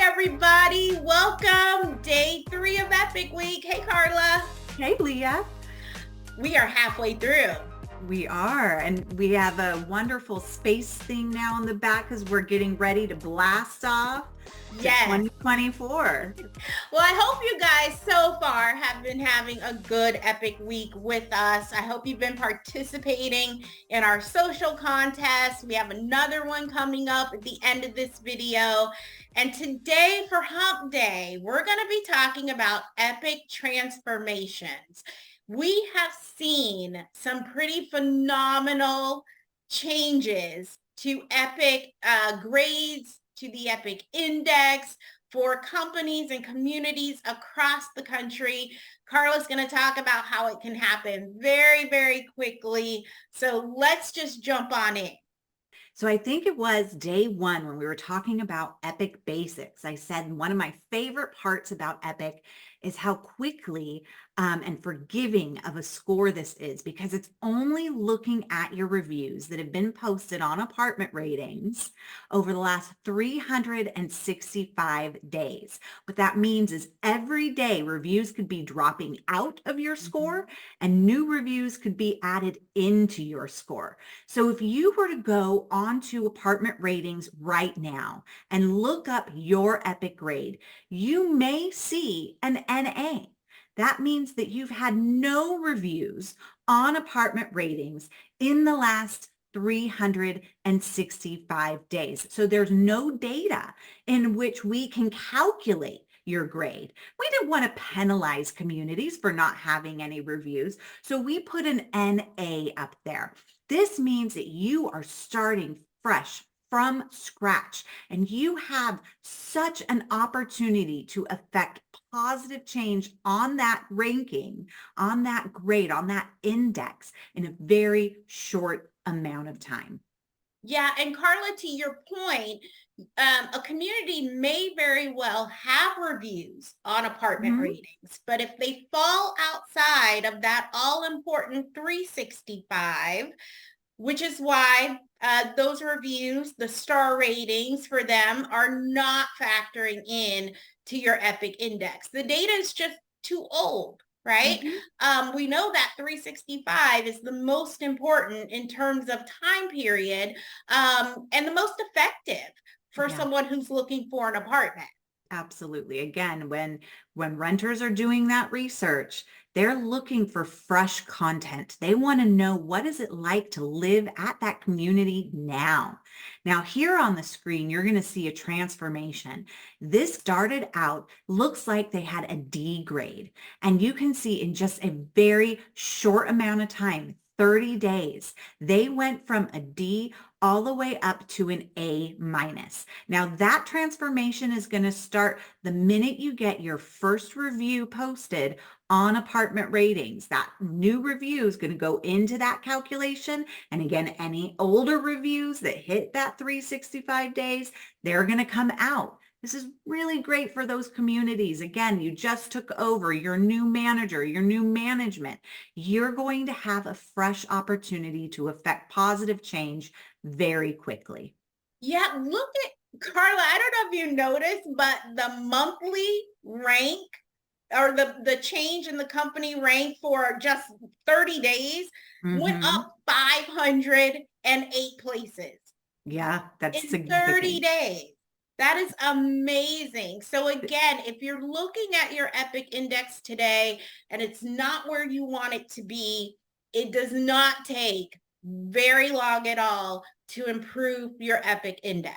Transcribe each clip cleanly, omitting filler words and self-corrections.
everybody. Welcome. Day 3 of Epic Week. Hey, Carla. Hey, Leah. We are halfway through. We are, and we have a wonderful space theme now in the back because we're getting ready to blast off to Yes. 2024. Well, I hope you guys so far have been having a good Epic Week with us. I hope you've been participating in our social contest. We have another one coming up at the end of this video. And today for Hump Day, we're going to be talking about epic transformations. We have seen some pretty phenomenal changes to epic grades, to the epic index for companies and communities across the country. Carla's going to talk about how it can happen very, very quickly. So let's just jump on in. So I think it was day 1 when we were talking about Epic basics. I said one of my favorite parts about Epic is how quickly and forgiving of a score this is, because it's only looking at your reviews that have been posted on Apartment Ratings over the last 365 days. What that means is every day reviews could be dropping out of your score and new reviews could be added into your score. So if you were to go onto Apartment Ratings right now and look up your Epic grade, you may see an NA. That means that you've had no reviews on Apartment Ratings in the last 365 days. So there's no data in which we can calculate your grade. We didn't want to penalize communities for not having any reviews, so we put an NA up there. This means that you are starting fresh from scratch, and you have such an opportunity to affect positive change on that ranking, on that grade, on that index in a very short amount of time. Yeah, and Carla, to your point, a community may very well have reviews on Apartment Ratings, but if they fall outside of that all-important 365, which is why those reviews, the star ratings for them, are not factoring in to your Epic index. The data is just too old, right? We know that 365 is the most important in terms of time period and the most effective for someone who's looking for an apartment. Absolutely. Again, when renters are doing that research, they're looking for fresh content. They want to know, what is it like to live at that community now? Now, here on the screen, you're going to see a transformation. This started out, looks like they had a D grade. And you can see in just a very short amount of time, 30 days, they went from a D all the way up to an A minus. Now that transformation is going to start the minute you get your first review posted on Apartment Ratings. That new review is going to go into that calculation. And again, any older reviews that hit that 365 days, they're going to come out. This is really great for those communities. Again, you just took over, your new manager, your new management. You're going to have a fresh opportunity to affect positive change very quickly. Yeah, look at Carla. I don't know if you noticed, but the monthly rank or the change in the company rank for just 30 days went up 508 places. Yeah, that's in significant. 30 days. That is amazing. So again, if you're looking at your Epic index today and it's not where you want it to be, it does not take very long at all to improve your Epic index.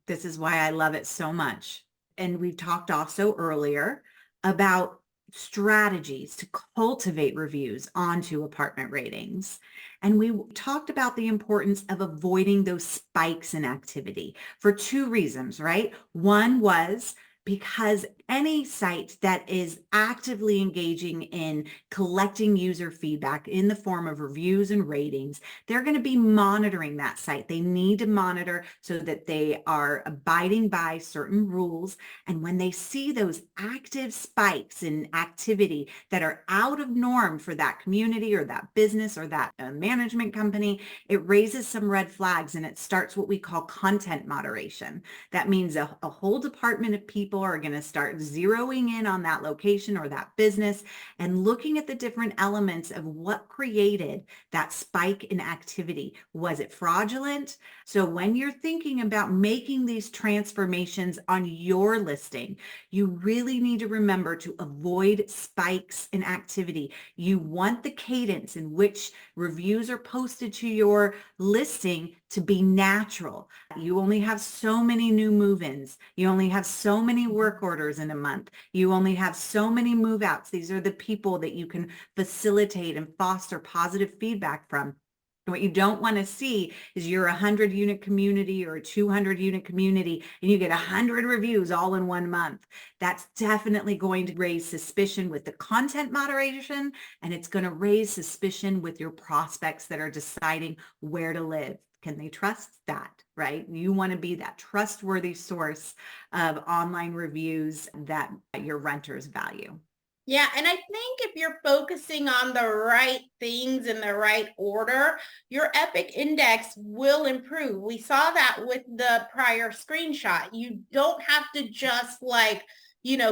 This is why I love it so much. And we talked also earlier about strategies to cultivate reviews onto Apartment Ratings. And we talked about the importance of avoiding those spikes in activity for 2 reasons, right? One was because Any site that is actively engaging in collecting user feedback in the form of reviews and ratings, they're going to be monitoring that site. They need to monitor so that they are abiding by certain rules. And when they see those active spikes in activity that are out of norm for that community or that business or that management company, it raises some red flags and it starts what we call content moderation. That means a whole department of people are going to start zeroing in on that location or that business and looking at the different elements of what created that spike in activity. Was it fraudulent? So when you're thinking about making these transformations on your listing, you really need to remember to avoid spikes in activity. You want the cadence in which reviews are posted to your listing to be natural. You only have so many new move-ins. You only have so many work orders in a month. You only have so many move-outs. These are the people that you can facilitate and foster positive feedback from. What you don't want to see is you're a 100 unit community or a 200 unit community and you get 100 reviews all in 1 month. That's definitely going to raise suspicion with the content moderation, and it's going to raise suspicion with your prospects that are deciding where to live. Can they trust that, right? You want to be that trustworthy source of online reviews that your renters value. Yeah, and I think if you're focusing on the right things in the right order, your epic index will improve. We saw that with the prior screenshot. You don't have to just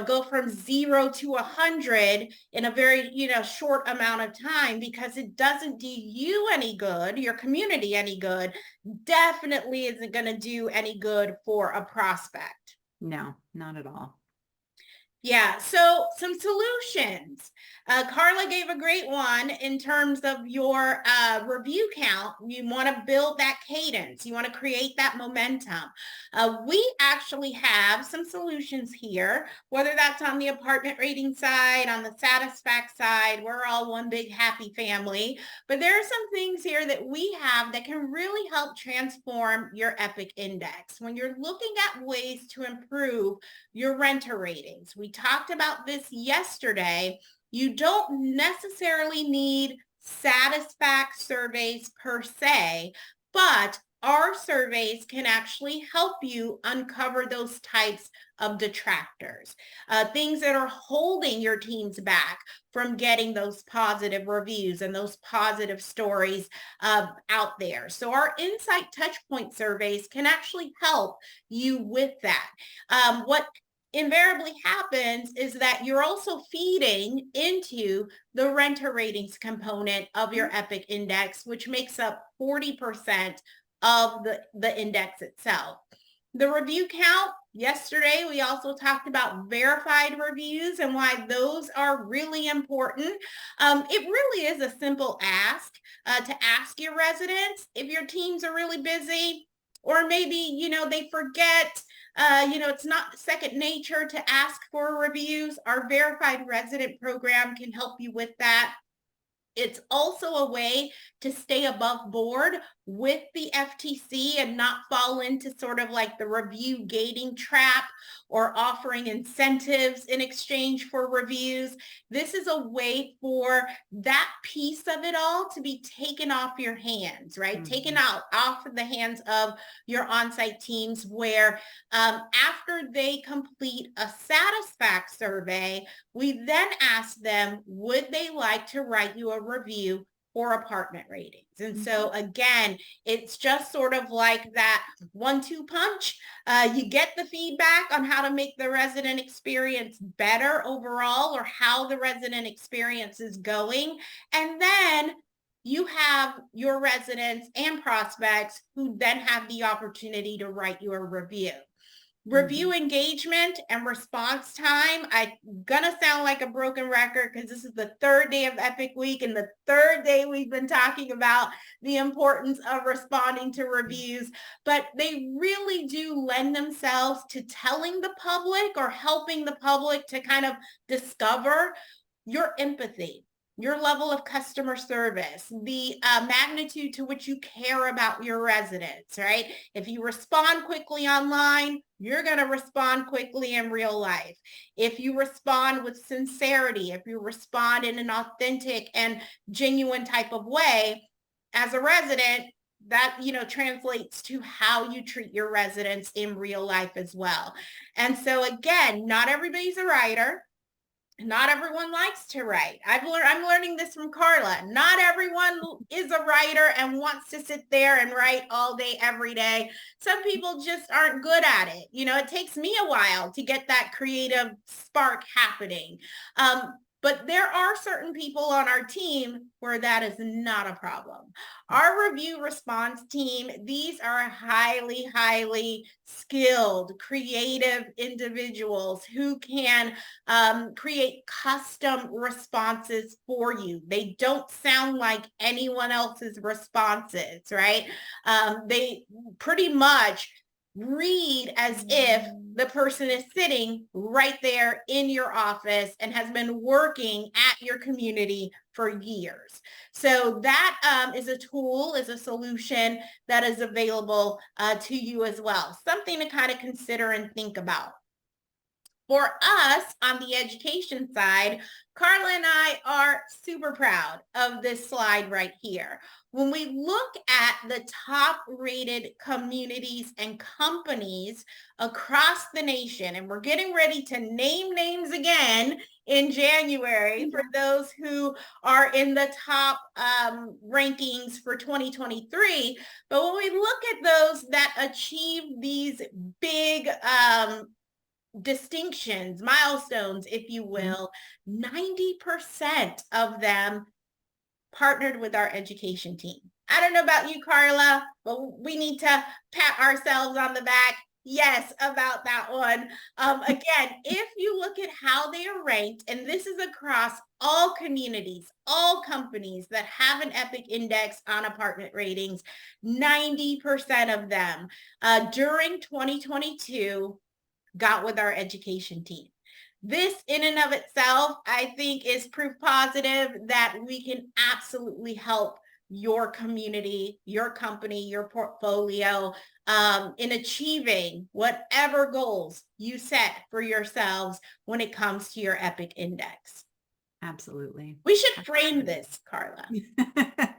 go from 0 to 100 in a very, short amount of time, because it doesn't do you any good, your community any good, definitely isn't going to do any good for a prospect. No, not at all. Yeah, so some solutions. Carla gave a great one in terms of your review count. You want to build that cadence. You want to create that momentum. We actually have some solutions here, whether that's on the apartment rating side, on the Satisfact side. We're all one big happy family. But there are some things here that we have that can really help transform your epic index. When you're looking at ways to improve your renter ratings, we talked about this yesterday. You don't necessarily need Satisfact surveys per se, but our surveys can actually help you uncover those types of detractors, things that are holding your teams back from getting those positive reviews and those positive stories out there. So our Insight Touchpoint surveys can actually help you with that. What invariably happens is that you're also feeding into the renter ratings component of your epic index, which makes up 40% of the index itself. The review count, yesterday we also talked about verified reviews and why those are really important. It really is a simple ask to ask your residents if your teams are really busy, or maybe, they forget, it's not second nature to ask for reviews. Our verified resident program can help you with that. It's also a way to stay above board with the FTC and not fall into sort of like the review gating trap or offering incentives in exchange for reviews. This is a way for that piece of it all to be taken off your hands, right? Mm-hmm. Taken off of the hands of your on-site teams, where after they complete a Satisfact survey, we then ask them, would they like to write you a review for apartment ratings? And so again, it's just sort of like that 1-2 punch. You get the feedback on how to make the resident experience better overall, or how the resident experience is going. And then you have your residents and prospects who then have the opportunity to write you a review. Review engagement and response time. I'm gonna sound like a broken record because this is the third day of Epic Week and the third day we've been talking about the importance of responding to reviews, but they really do lend themselves to telling the public or helping the public to kind of discover your empathy. your level of customer service, the magnitude to which you care about your residents, right? If you respond quickly online, you're going to respond quickly in real life. If you respond with sincerity, if you respond in an authentic and genuine type of way, as a resident, that, translates to how you treat your residents in real life as well. And so again, not everybody's a writer. Not everyone likes to write. I'm learning this from Carla. Not everyone is a writer and wants to sit there and write all day, every day. Some people just aren't good at it. It takes me a while to get that creative spark happening. But there are certain people on our team where that is not a problem. Our review response team, these are highly, highly skilled, creative individuals who can create custom responses for you. They don't sound like anyone else's responses, right? They pretty much read as if the person is sitting right there in your office and has been working at your community for years. So that is a tool, is a solution that is available to you as well. Something to kind of consider and think about. For us on the education side, Carla and I are super proud of this slide right here. When we look at the top rated communities and companies across the nation, and we're getting ready to name names again in January for those who are in the top rankings for 2023. But when we look at those that achieve these big distinctions, milestones, if you will, 90% of them partnered with our education team. I don't know about you, Carla, but we need to pat ourselves on the back. Yes, about that one. Again, if you look at how they are ranked, and this is across all communities, all companies that have an EPIC index on apartment ratings, 90% of them during 2022 got with our education team. This in and of itself, I think, is proof positive that we can absolutely help your community, your company, your portfolio in achieving whatever goals you set for yourselves when it comes to your EPIC index. Absolutely. We should frame this, Carla.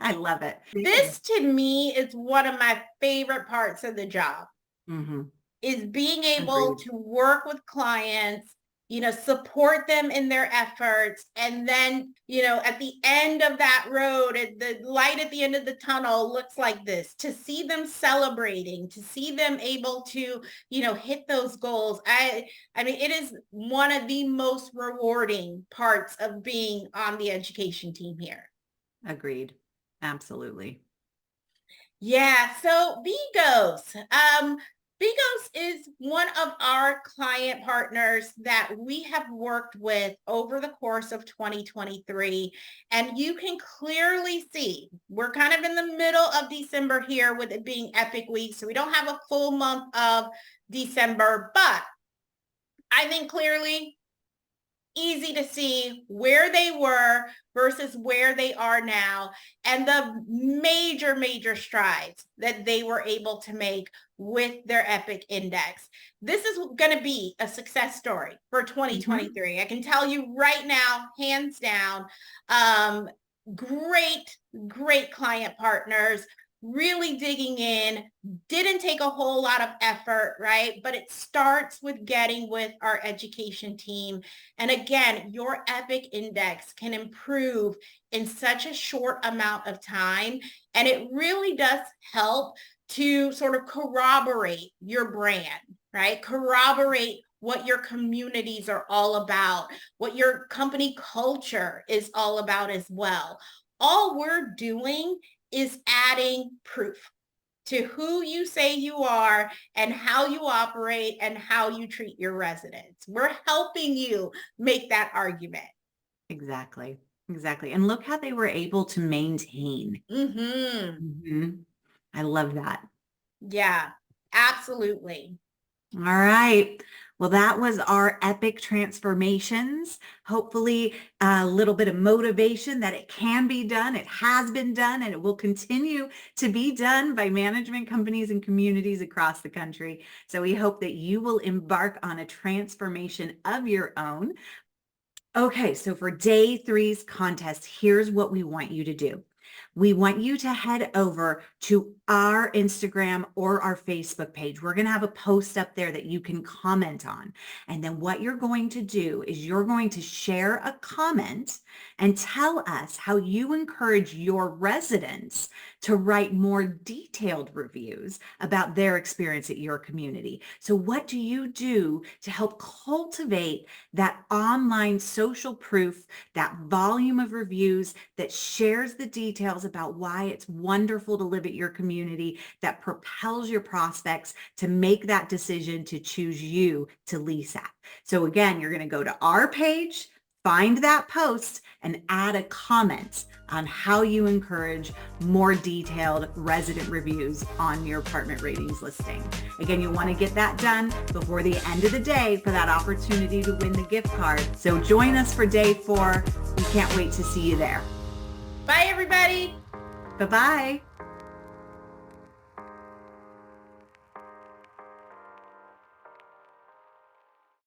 I love it. This to me is one of my favorite parts of the job. Mm-hmm. Is being able to work with clients, support them in their efforts. And then, at the end of that road, the light at the end of the tunnel looks like this, to see them celebrating, to see them able to, hit those goals. I mean, it is one of the most rewarding parts of being on the education team here. Agreed. Absolutely. Yeah. So Vigos, Vigos is one of our client partners that we have worked with over the course of 2023. And you can clearly see we're kind of in the middle of December here with it being EPIC week. So we don't have a full month of December, but I think clearly easy to see where they were versus where they are now and the major, major strides that they were able to make with their EPIC index. This is going to be a success story for 2023. Mm-hmm. I can tell you right now, hands down, great client partners, really digging in, didn't take a whole lot of effort, right? But it starts with getting with our education team. And again, your EPIC index can improve in such a short amount of time. And it really does help to sort of corroborate your brand, right? Corroborate what your communities are all about, what your company culture is all about as well. All we're doing is adding proof to who you say you are and how you operate and how you treat your residents. We're helping you make that argument. Exactly. And look how they were able to maintain. Mm-hmm. Mm-hmm. I love that. Yeah, absolutely. All right. Well, that was our epic transformations. Hopefully a little bit of motivation that it can be done. It has been done and it will continue to be done by management companies and communities across the country. So we hope that you will embark on a transformation of your own. Okay, so for day three's contest, here's what we want you to do. We want you to head over to our Instagram or our Facebook page. We're going to have a post up there that you can comment on. And then what you're going to do is you're going to share a comment and tell us how you encourage your residents to write more detailed reviews about their experience at your community. So what do you do to help cultivate that online social proof, that volume of reviews that shares the details about why it's wonderful to live at your community, that propels your prospects to make that decision to choose you to lease at? So again, you're going to go to our page, find that post, and add a comment on how you encourage more detailed resident reviews on your apartment ratings listing. Again, you want to get that done before the end of the day for that opportunity to win the gift card. So join us for day 4. We can't wait to see you there. Bye, everybody. Bye-bye.